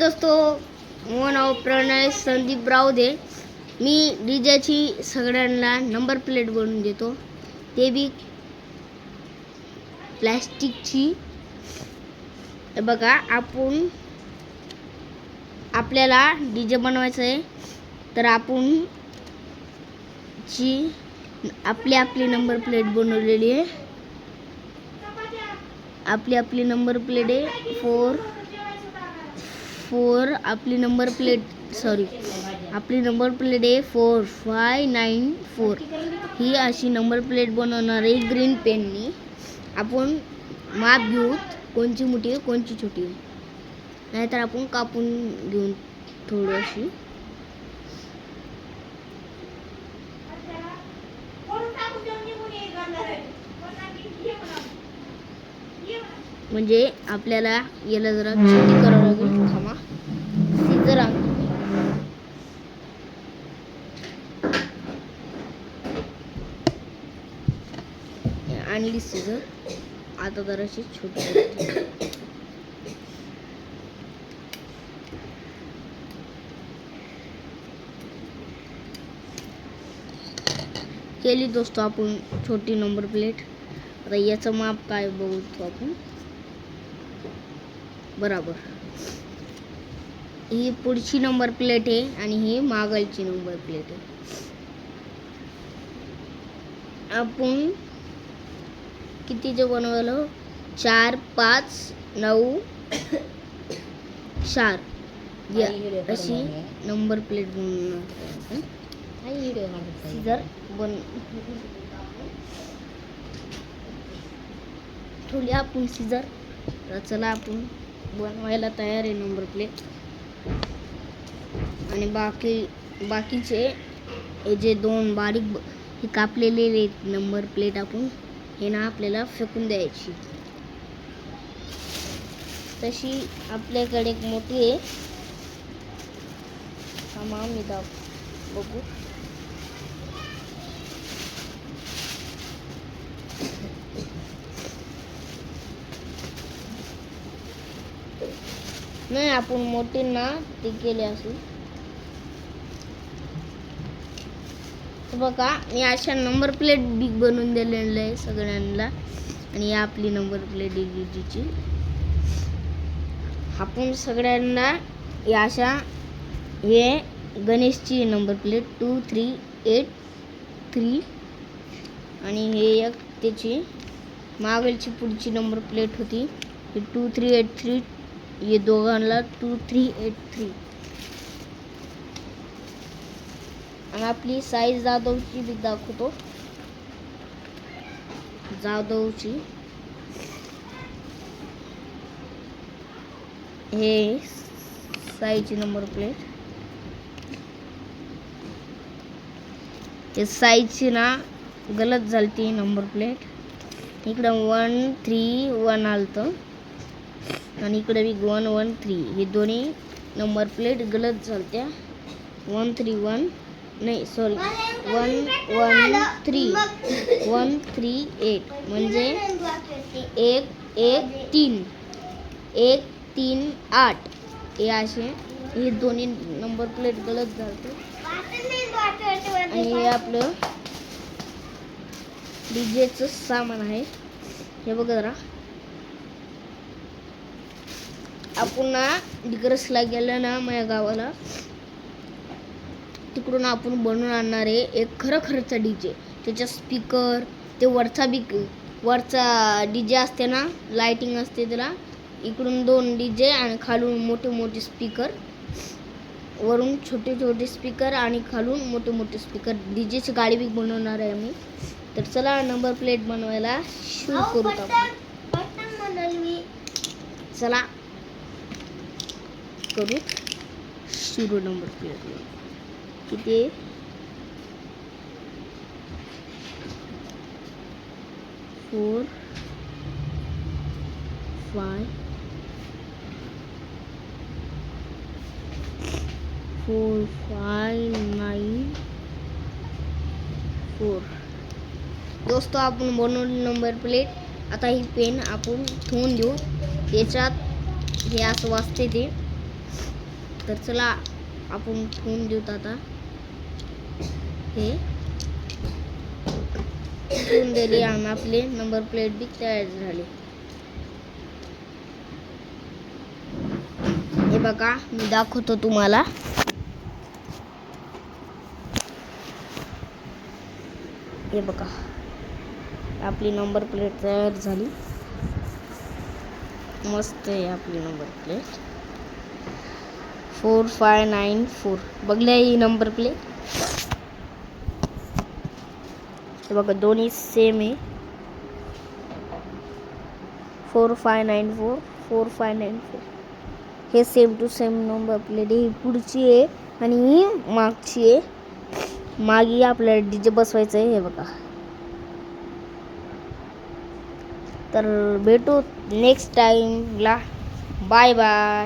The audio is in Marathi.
दोस्तों, माझं नाव प्रणय संदीप रावदे. मी डीजेची सगळ्यांना नंबर प्लेट बनवून देतो, ते बी प्लास्टिकची. बघा, आपल्याला डीजे बनवायचं आहे, तर आपण आपली नंबर प्लेट बनवलेली आहे. आपली नंबर प्लेट आहे 4 आपली नंबर प्लेट आहे 4594. ही अशी नंबर प्लेट बनवणार आहे ग्रीन पेननी. आपण माप घेऊ, कोणची मोठी आहे कोणची छोटी आहे, नाहीतर आपण कापून घेऊन थोडीशी. म्हणजे आपल्याला याला जरा छोटी करावं लागेल. थांबा, सीझर आणली सीझर. आता जराशी छोटी केली दोस्तों आपण छोटी नंबर प्लेट. आता याचं माप काय बघतो आपण. बराबर, ही पुढची नंबर प्लेट आहे आणि ही मागलची नंबर प्लेट आहे. आपण कितीचं बनवलं? 4 5 9 4 अशी नंबर प्लेट बनवणार. सीझर थोडी आपण सीझर. चला, आपण बनवायला तयार आहे नंबर प्लेट. आणि बाकीचे हे जे 2 बारीक हे कापलेले नंबर प्लेट आपण हे ना आपल्याला फेकून द्यायची. तशी आपल्याकडे एक मोठी आहे. थांबा, मी बघू. नाही, आपण मोठी ना ते केले असेल. बघा, मी अशा नंबर प्लेट बिग बनवून दिलेलं आहे सगळ्यांना. आणि आपली नंबर प्लेट डीजीची. आपण सगळ्यांना या अशा हे गणेशची नंबर प्लेट 2383 आणि हे एक त्याची मागलची पुढची नंबर प्लेट होती 2383. ये दोघांना 2383. आणि आपली साईज जाधवची बी दाखवतो. जाधवची हे साईजची नंबर प्लेट. हे साईजची ना गलत झालती नंबर प्लेट. इकडं 131 आलतं आणि इकडे बी 113. हे दोन्ही नंबर प्लेट गलत झालत्या. 131 नाही, सॉरी, 113 138 म्हणजे 138. हे असे हे दोन्ही नंबर प्लेट गलत झालते. आणि हे आपलं डीजेचं सामान आहे. हे बघा जरा. आपण ना डिग्रसला गेलं ना माझ्या गावाला, तिकडून आपण बनवून आणणार आहे एक खरंचा डीजे. त्याच्या स्पीकर, ते वरचा डीजे असते ना, लाइटिंग असते त्याला. इकडून 2 डीजे आणि खालून मोठे स्पीकर. वरून छोटे स्पीकर आणि खालून मोठे स्पीकर. डीजेची गाडी बी बनवणार आहे आम्ही. तर चला, नंबर प्लेट बनवायला सुरू करू आपण. चला करू सुरू. नंबर प्लेट किती 4 5 4 5 9 4. दोस्तों, आपण बनवली नंबर प्लेट. आता ही पेन आपण ठेवून देऊ. याच्यात हे असं वाजते ते. तर चला आपण ठेवून देऊत आता. हे ठेवून दिले आणि आपले नंबर प्लेट बी तयार झाले. हे बघा मी दाखवतो तुम्हाला. हे बघा आपली नंबर प्लेट तयार झाली. मस्त आहे आपली नंबर प्लेट 4594. बघल्या ही नंबर प्लेट. हे बघा दोन्ही सेम आहे. 4594 4594 हे same to same number plate. ही पुढची आहे आणि ही मागची आहे. मागे आपल्याला डीजे बसवायचं आहे. हे बघा. तर भेटू नेक्स्ट टाइमला. Bye bye.